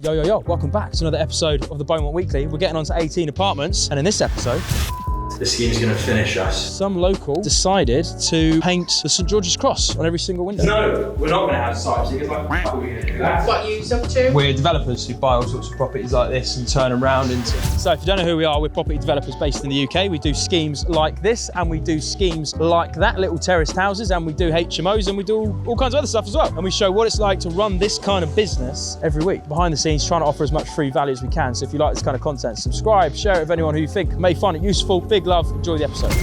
Yo, yo, yo, welcome back to another episode of the Bowmont Weekly. We're getting on to 18 apartments, and in this episode, the scheme's gonna finish us. some local decided to paint the St George's Cross on every single window. No, we're not gonna have sites because like, what are we gonna do that? What you up to? We're developers who buy all sorts of properties like this and turn them around into... So if you don't know who we are, we're property developers based in the UK. We do schemes like this, and we do schemes like that, little terraced houses, and we do HMOs, and we do all kinds of other stuff as well. And we show what it's like to run this kind of business every week. Behind the scenes, trying to offer as much free value as we can. So if you like this kind of content, subscribe, share it with anyone who you think may find it useful. Big love, enjoy the episode.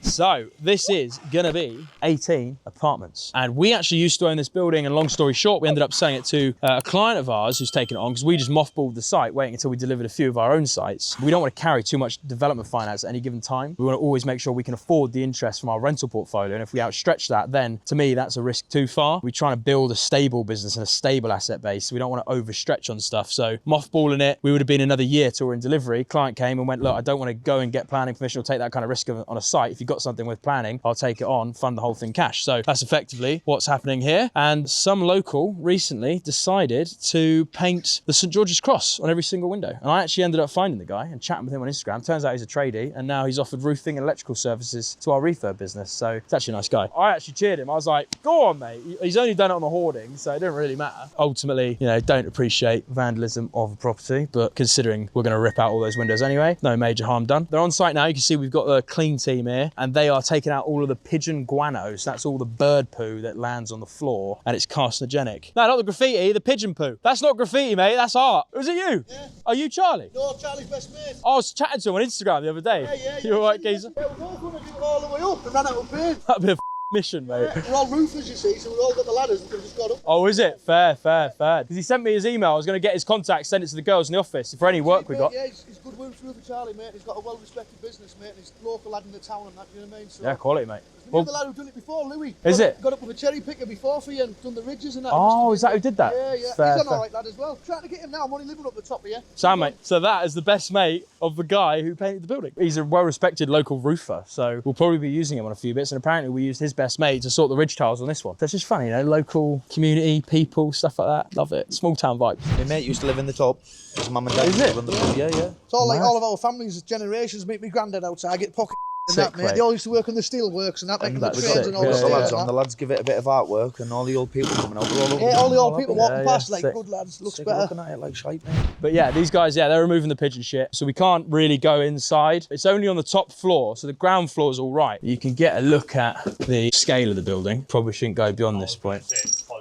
So this is gonna be 18 apartments, and we actually used to own this building, and long story short, we ended up selling it to a client of ours who's taken it on because we just mothballed the site, waiting until we delivered a few of our own sites. We don't want to carry too much development finance at any given time. We want to always make sure we can afford the interest from our rental portfolio, and if we outstretch that, then to me that's a risk too far. We're trying to build a stable business and a stable asset base. We don't want to overstretch on stuff, so mothballing it, we would have been another year till we're in delivery. Client came and went, look, I don't want to go and get planning permission or take that kind of risk on a site. If you've got something with planning, I'll take it on, fund the whole thing cash. So that's effectively what's happening here. And some local recently decided to paint the St George's Cross on every single window. And I actually ended up finding the guy and chatting with him on Instagram. Turns out he's a tradie, and now he's offered roofing and electrical services to our refurb business. So it's actually a nice guy. I actually cheered him. I was like, go on, mate. He's only done it on the hoarding, so it didn't really matter. Ultimately, you know, don't appreciate vandalism of a property, but considering we're going to rip out all those windows anyway, no major harm done. They're on site now. You can see we've got the clean team here, and they are taking out all of the pigeon guano. So that's all the bird poo that lands on the floor, and it's carcinogenic. No, not the graffiti, the pigeon poo. That's not graffiti, mate, that's art. Was it you? Yeah. Are you Charlie? No, Charlie's best mate. I was chatting to him on Instagram the other day. Yeah. You all right, geezer? Yeah, we're all going to do it all the way up and ran out of paint. That'd be a mission, mate. Yeah, we're all roofers, you see, so we've all got the ladders and we've just got up. Oh, is it? Fair. Because he sent me his email. I was going to get his contact, send it to the girls in the office for any work we got. Yeah, he's good roofer, Charlie, mate. He's got a well-respected business, mate, and he's a local lad in the town and that, you know what I mean? So, Yeah, quality, mate. the other lad who done it before, Louis. Is it? Got up with a cherry picker before for you and done the ridges and that. Oh, is that who did that? Yeah. Fair, He's an alright lad as well. Trying to get him now. I'm only living up the top of you. Sam, mate. So that is the best mate of the guy who painted the building. He's a well-respected local roofer, so we'll probably be using him on a few bits, and apparently we used his best mate to sort the ridge tiles on this one. So it's just funny, you know, local community, people, stuff like that. Love it. Small town vibes. My mate used to live in the top. His mum and dad Is used to it? live in the top. Yeah. It's all like Mad. all of our families, generations, meet me granddad outside, get pocket and Sick, that, mate. mate. They all used to work on the steel works and that, making the that's trains sick, and all yeah, the The stuff lads like on, the that. lads give it a bit of artwork, and all the old people coming out. They're all over Yeah, all the old people Yeah, walking past, like, sick. good lads, looks Sick better. looking at it like shite, mate. But yeah, these guys, they're removing the pigeon shit, so we can't really go inside. It's only on the top floor, so the ground floor is all right. You can get a look at the scale of the building. Probably shouldn't go beyond this point.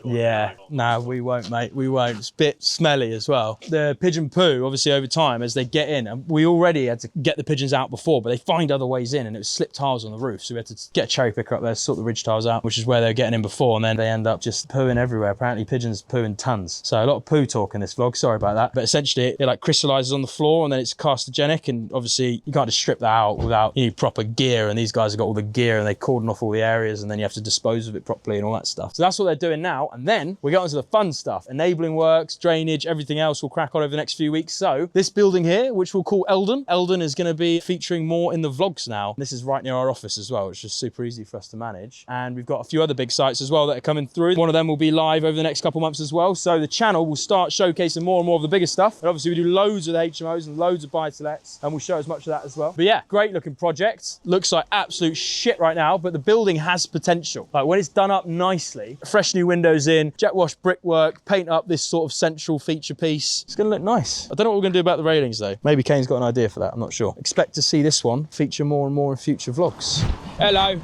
Yeah, no, we won't, mate. We won't. It's a bit smelly as well. The pigeon poo, obviously, over time, as they get in, and we already had to get the pigeons out before, but they find other ways in, and it was slip tiles on the roof. So we had to get a cherry picker up there, sort the ridge tiles out, which is where they were getting in before, and then they end up just pooing everywhere. Apparently, pigeons poo in tons. So a lot of poo talk in this vlog. Sorry about that. But essentially, it like crystallizes on the floor, and then it's carcinogenic, and obviously, you can't just strip that out without, you need proper gear, and these guys have got all the gear, and they cordon off all the areas, and then you have to dispose of it properly and all that stuff. So that's what they're doing now, and then we get onto the fun stuff. Enabling works, drainage, everything else will crack on over the next few weeks. So this building here, which we'll call Elden is going to be featuring more in the vlogs now. This is right near our office as well, which is super easy for us to manage. And we've got a few other big sites as well that are coming through. One of them will be live over the next couple months as well. So the channel will start showcasing more and more of the bigger stuff. And obviously we do loads of the HMOs and loads of buy-to-lets, and we'll show as much of that as well. But yeah, great looking project. Looks like absolute shit right now, but the building has potential. Like when it's done up nicely, fresh new windows in, jet wash brickwork, paint up this sort of central feature piece. It's gonna look nice. I don't know what we're gonna do about the railings though. Maybe Kane's got an idea for that, I'm not sure. Expect to see this one feature more and more in future vlogs. Hello.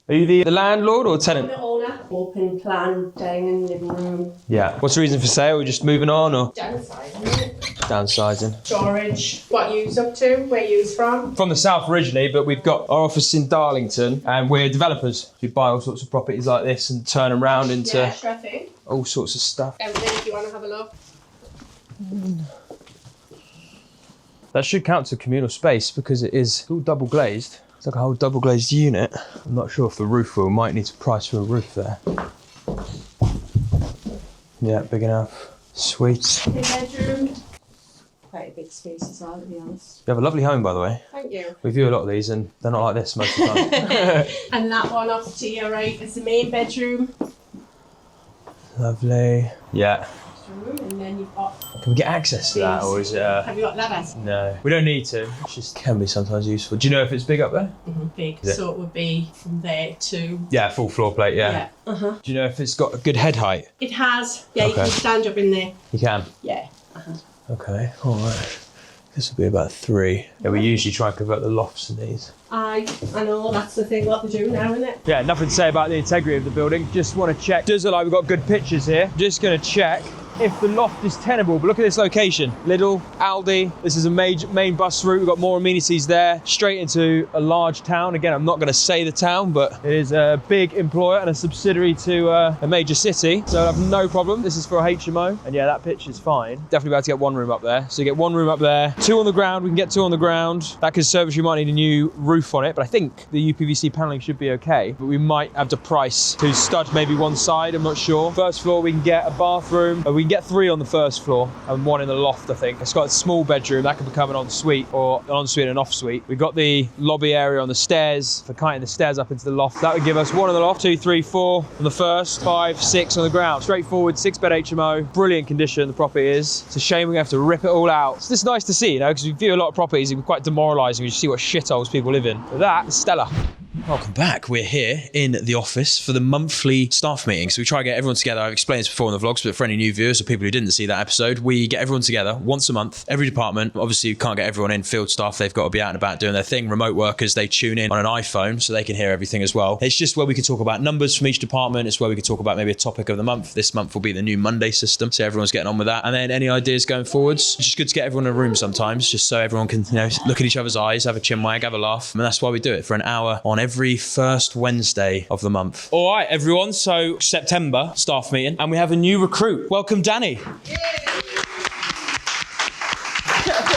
Are you the landlord or tenant? The owner. Open plan, dining, living room. Yeah. What's the reason for sale? Are we just moving on or? Downsizing. Downsizing. Storage. What you up to? Where you from? From the south originally, but we've got our office in Darlington, and we're developers who buy all sorts of properties like this and turn them around into Yeah, sure thing. all sorts of stuff. Everything if you want to have a look. That should count to communal space because it is all double glazed. It's like a whole double glazed unit. I'm not sure if the roof will. Might need to price for a roof there. Yeah, big enough. Sweet. Big bedroom. Quite a big space as well, to be honest. You have a lovely home, by the way. Thank you. We view a lot of these and they're not like this most of the time. And that one off to your right is the main bedroom. Lovely. Yeah. And then you've got Can we get access to that, or is it? have you got ladders? No, we don't need to. It just can be sometimes useful. Do you know if it's big up there? Big. Is it? So it would be from there to Yeah, full floor plate. Yeah. Do you know if it's got a good head height? It has. Yeah, you Okay. can stand up in there. You can. Yeah. Okay. All right. This will be about 3. Yeah, we usually try and convert the lofts to these. I know, that's the thing what they do now, isn't it? Yeah, nothing to say about the integrity of the building. Just want to check. Does look like we've got good pictures here. Just going to check if the loft is tenable. But look at this location. Lidl, Aldi. This is a main bus route. We've got more amenities there. Straight into a large town. Again, I'm not going to say the town, but it is a big employer and a subsidiary to a major city. So I have no problem. This is for a HMO. And yeah, that pitch is fine. Definitely about to get 1 room up there. So you get 1 room up there. 2 on the ground. We can get 2 on the ground. That conservatory might need a new roof on it, but I think the UPVC paneling should be okay. But we might have to price to stud maybe one side. I'm not sure. First floor, we can get a bathroom. We can get 3 on the first floor and 1 in the loft, I think. It's got a small bedroom that can become an ensuite, or an ensuite and an off-suite. We've got the lobby area on the stairs for kiting the stairs up into the loft. That would give us 1 on the loft, 2, 3, 4 on the first, 5, 6 on the ground. Straightforward 6-bed HMO. Brilliant condition the property is. It's a shame we have to rip it all out. It's just nice to see, you know, because we view a lot of properties, it's quite demoralising. You see what shitholes people live in. But that is stellar. Welcome back. We're here in the office for the monthly staff meeting. So we try to get everyone together. I've explained this before in the vlogs, but for any new viewers or people who didn't see that episode, we get everyone together once a month, every department. Obviously, you can't get everyone in. Field staff, they've got to be out and about doing their thing. Remote workers, they tune in on an iPhone so they can hear everything as well. It's just where we can talk about numbers from each department. It's where we can talk about maybe a topic of the month. This month will be the new Monday system, so everyone's getting on with that. And then any ideas going forwards. It's just good to get everyone in a room sometimes, just so everyone can, you know, look at each other's eyes, have a chin wag, have a laugh. And that's why we do it for an hour on every first Wednesday of the month. All right, everyone. So September staff meeting, and we have a new recruit. Welcome, Danny.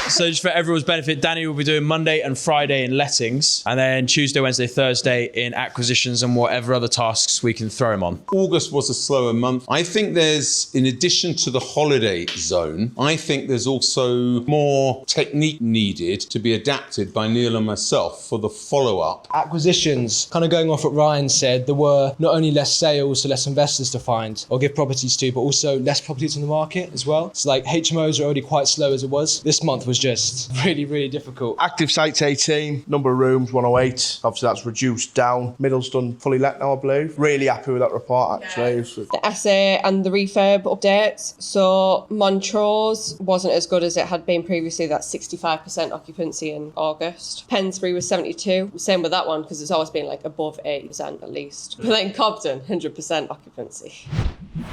So just for everyone's benefit, Danny will be doing Monday and Friday in lettings, and then Tuesday, Wednesday, Thursday in acquisitions and whatever other tasks we can throw him on. August was a slower month. I think there's, in addition to the holiday zone, I think there's also more technique needed to be adapted by Neil and myself for the follow-up. Acquisitions, kind of going off what Ryan said, there were not only less sales, so less investors to find or give properties to, but also less properties on the market as well. So like HMOs are already quite slow as it was. This month was just really, really difficult. Active sites 18, number of rooms 108. Obviously that's reduced down. Middle's done fully let now, I believe. Really happy with that report actually. The essay and the refurb updates. So Montrose wasn't as good as it had been previously. That's 65% occupancy in August. Pensbury was 72. Same with that one because it's always been like above 80% at least. But then Cobden, 100% occupancy.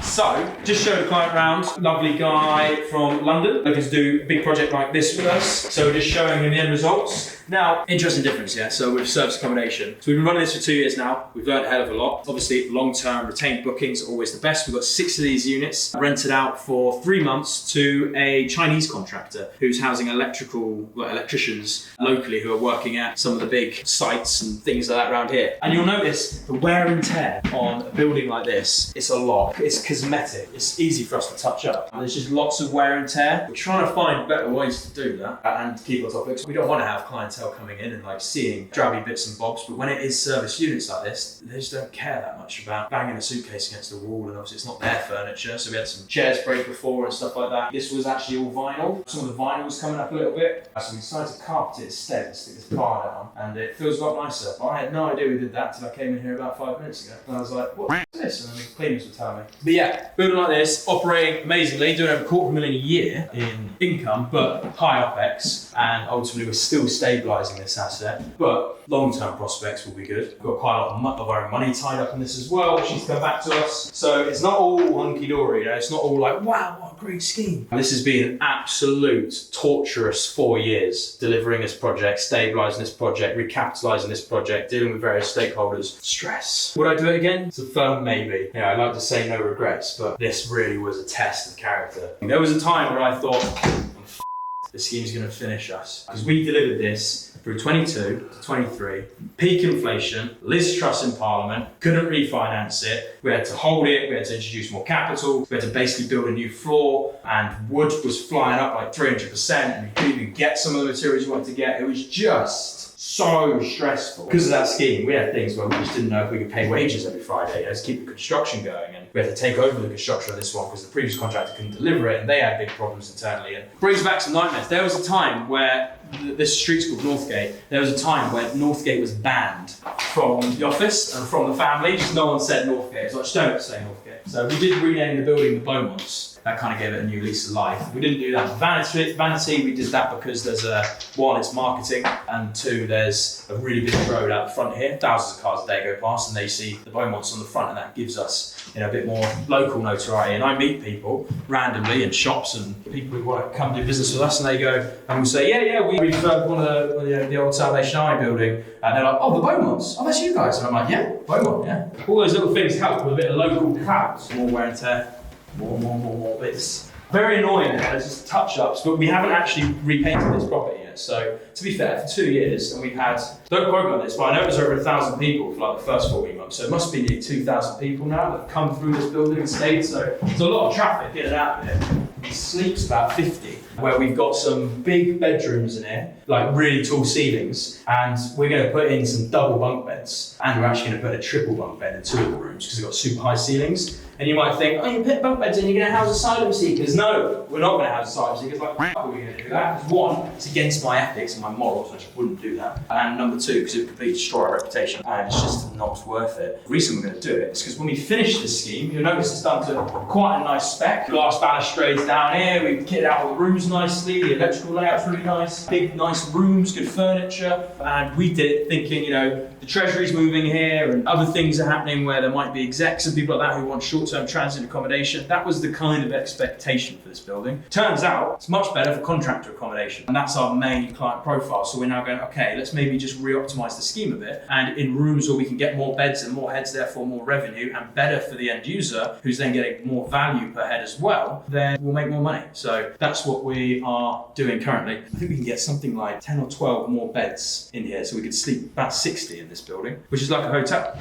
So, just showed a client round. Lovely guy from London looking to do a big project like this with us. So we're just showing him the end results. Now, interesting difference, yeah? So with service accommodation. So we've been running this for 2 years now. We've learned a hell of a lot. Obviously, long-term retained bookings are always the best. We've got 6 of these units rented out for 3 months to a Chinese contractor who's housing electricians locally who are working at some of the big sites and things like that around here. And you'll notice the wear and tear on a building like this, it's a lot. It's cosmetic. It's easy for us to touch up. And there's just lots of wear and tear. We're trying to find better ways to do that and keep on topics. We don't want to have clientele coming in and like seeing drabby bits and bobs, but when it is service units like this, they just don't care that much about banging a suitcase against the wall, and obviously it's not their furniture, so we had some chairs break before and stuff like that. This was actually all vinyl. Some of the vinyl was coming up a little bit, so we decided to carpet it instead and stick this bar down, and it feels a lot nicer. But I had no idea we did that till I came in here about 5 minutes ago, and I was like, what's this? And then the cleaners would tell me. But yeah, building like this, operating amazingly, doing over $250,000 a year in income, but high OPEX, and ultimately we're still stabilising this asset, but long-term prospects will be good. We've got quite a lot of our own money tied up in this as well, which needs to come back to us. So it's not all hunky-dory, you know, it's not all like, wow, what a great scheme. This has been an absolute torturous 4 years, delivering this project, stabilising this project, recapitalising this project, dealing with various stakeholders. Stress. Would I do it again? It's a firm maybe. Yeah, I'd like to say no regrets, but this really was a test of character. There was a time where I thought, the scheme's going to finish us. Because we delivered this through 22 to 23, peak inflation, Liz Truss in Parliament, couldn't refinance it, we had to hold it, we had to introduce more capital, we had to basically build a new floor, and wood was flying up like 300%, and we couldn't even get some of the materials we wanted to get. It was just so stressful. Because of that scheme, we had things where we just didn't know if we could pay wages every Friday to keep the construction going, and we had to take over the construction of this one because the previous contractor couldn't deliver it, and they had big problems internally. And it brings back some nightmares. There was a time where this street's called Northgate. There was a time where Northgate was banned from the office and from the family. Just no one said Northgate. It's like, just don't say Northgate. So we did rename the building the Bowmonts. That kind of gave it a new lease of life. We didn't do that for Vanity. We did that because there's one, it's marketing, and two, there's a really big road out the front here. Thousands of cars a day go past and they see the Bowmonts on the front, and that gives us a bit more local notoriety. And I meet people randomly in shops and people who want to come do business with us, and they go and we say, yeah, we refurbed one of the old Salvation Army building, and they're like, oh, the Bowmonts, oh, that's you guys. And I'm like, yeah, Bowmont, yeah. All those little things help with a bit of local clout, more wear and tear. More bits. Very annoying now, there's just touch-ups, but we haven't actually repainted this property yet. So, to be fair, for 2 years, and we've had, don't quote me on this, but I know it was over 1,000 people for like the first 14 months. So it must be nearly 2,000 people now that have come through this building and stayed. So there's a lot of traffic in and out of it. It sleeps about 50, where we've got some big bedrooms in here, like really tall ceilings, and we're going to put in some double bunk beds, and we're actually going to put a triple bunk bed in 2 of the rooms because they've got super high ceilings. And you might think, oh, you put bunk beds in, you're going to house asylum seekers. No, we're not going to house asylum seekers. Like, what are we going to do that? Because one, it's against my ethics and my morals, so I just wouldn't do that. And number two, because it would completely destroy our reputation, and it's just not worth it. The reason we're going to do it is because when we finish this scheme, you'll notice it's done to quite a nice spec. Glass balustrades down here, we've kitted out all the rooms nicely, the electrical layout's really nice, big, nice rooms, good furniture, and we did it thinking, the Treasury's moving here and other things are happening where there might be execs and people like that who want short-term transit accommodation. That was the kind of expectation for this building. Turns out it's much better for contractor accommodation, and that's our main client profile. So we're now going, okay, let's maybe just re-optimize the scheme a bit, and in rooms where we can get more beds and more heads, therefore more revenue, and better for the end user, who's then getting more value per head as well, then we'll make more money. So that's what we are doing currently. I think we can get something like 10 or 12 more beds in here, so we could sleep about 60 in this building, which is like a hotel.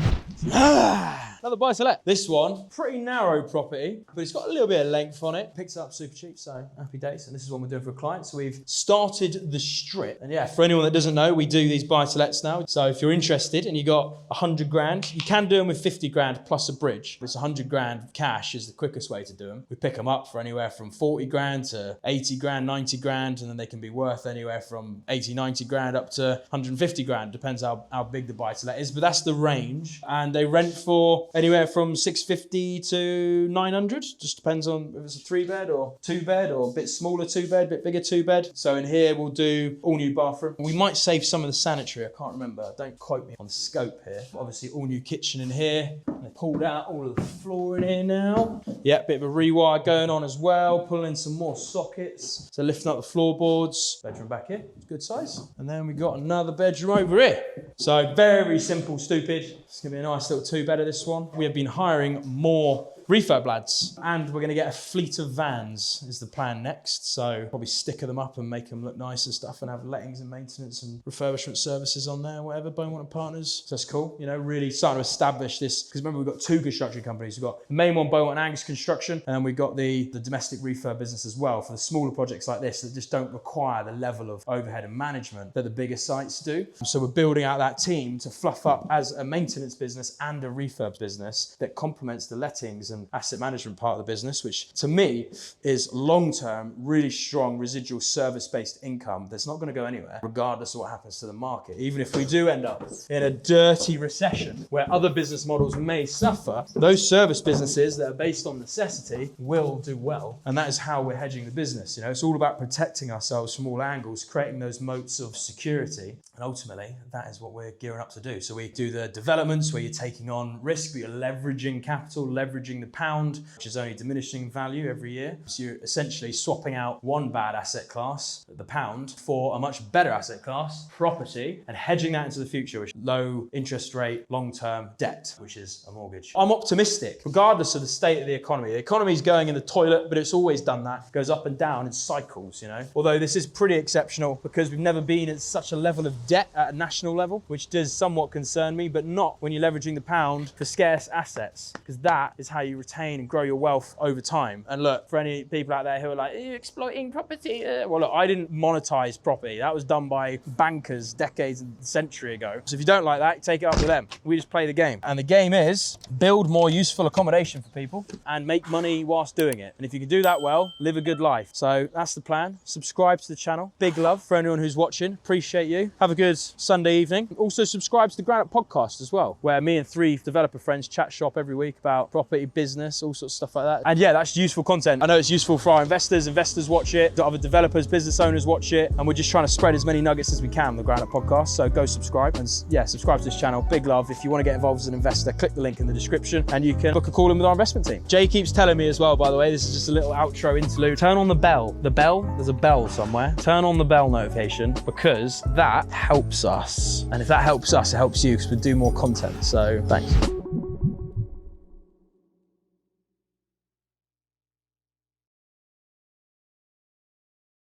Another buy-to-let. This one, pretty narrow property, but it's got a little bit of length on it. Picked it up super cheap, so happy days. And this is what we're doing for a client. So we've started the strip. And yeah, for anyone that doesn't know, we do these buy-to-lets now. So if you're interested and you got 100 grand, you can do them with 50 grand plus a bridge. But it's 100 grand cash is the quickest way to do them. We pick them up for anywhere from 40 grand to 80 grand, 90 grand, and then they can be worth anywhere from 80, 90 grand up to 150 grand. Depends how big the buy-to-let is, but that's the range. And they rent for anywhere from 650 to 900, just depends on if it's a 3-bed or 2-bed or a bit smaller 2-bed, bit bigger 2-bed. So in here we'll do all new bathroom. We might save some of the sanitary, I can't remember, don't quote me on the scope here. But obviously all new kitchen in here. And they pulled out all of the floor in here now. Yeah, bit of a rewire going on as well, pulling in some more sockets. So lifting up the floorboards. Bedroom back here, good size. And then we got another bedroom over here. So very simple, stupid. It's gonna be a nice little 2-bedder, this one. We have been hiring more refurb lads, and we're going to get a fleet of vans is the plan next. So probably sticker them up and make them look nice and stuff, and have lettings and maintenance and refurbishment services on there, whatever. Bowmont and Partners. So that's cool. Really starting to establish this, because remember we've got 2 construction companies. We've got the main one, Bowmont and Angus Construction, and then we've got the domestic refurb business as well for the smaller projects like this that just don't require the level of overhead and management that the bigger sites do. So we're building out that team to fluff up as a maintenance business and a refurb business that complements the lettings and asset management part of the business, which to me is long-term, really strong residual service-based income that's not going to go anywhere regardless of what happens to the market. Even if we do end up in a dirty recession where other business models may suffer, those service businesses that are based on necessity will do well. And that is how we're hedging the business. It's all about protecting ourselves from all angles, creating those moats of security. And ultimately, that is what we're gearing up to do. So we do the developments where you're taking on risk, but you're leveraging capital, leveraging the pound, which is only diminishing value every year. So you're essentially swapping out one bad asset class, the pound, for a much better asset class, property, and hedging that into the future, which is low interest rate, long-term debt, which is a mortgage. I'm optimistic, regardless of the state of the economy. The economy is going in the toilet, but it's always done that. It goes up and down in cycles, Although this is pretty exceptional because we've never been at such a level of debt at a national level, which does somewhat concern me, but not when you're leveraging the pound for scarce assets, because that is how you you retain and grow your wealth over time. And look, for any people out there who are like, you're exploiting property. Well, look, I didn't monetize property. That was done by bankers decades and a century ago. So if you don't like that, take it up with them. We just play the game. And the game is build more useful accommodation for people and make money whilst doing it. And if you can do that well, live a good life. So that's the plan. Subscribe to the channel. Big love for anyone who's watching. Appreciate you. Have a good Sunday evening. Also subscribe to the Ground Up podcast as well, where me and 3 developer friends chat shop every week about property, business, all sorts of stuff like that. And yeah, that's useful content. I know it's useful for our investors. Investors watch it. Other developers, business owners watch it. And we're just trying to spread as many nuggets as we can on the Ground Up podcast. So go subscribe and yeah, subscribe to this channel. Big love. If you want to get involved as an investor, click the link in the description and you can book a call in with our investment team. Jay keeps telling me as well, by the way, this is just a little outro interlude. Turn on the bell. The bell, there's a bell somewhere. Turn on the bell notification because that helps us. And if that helps us, it helps you because we do more content. So thanks.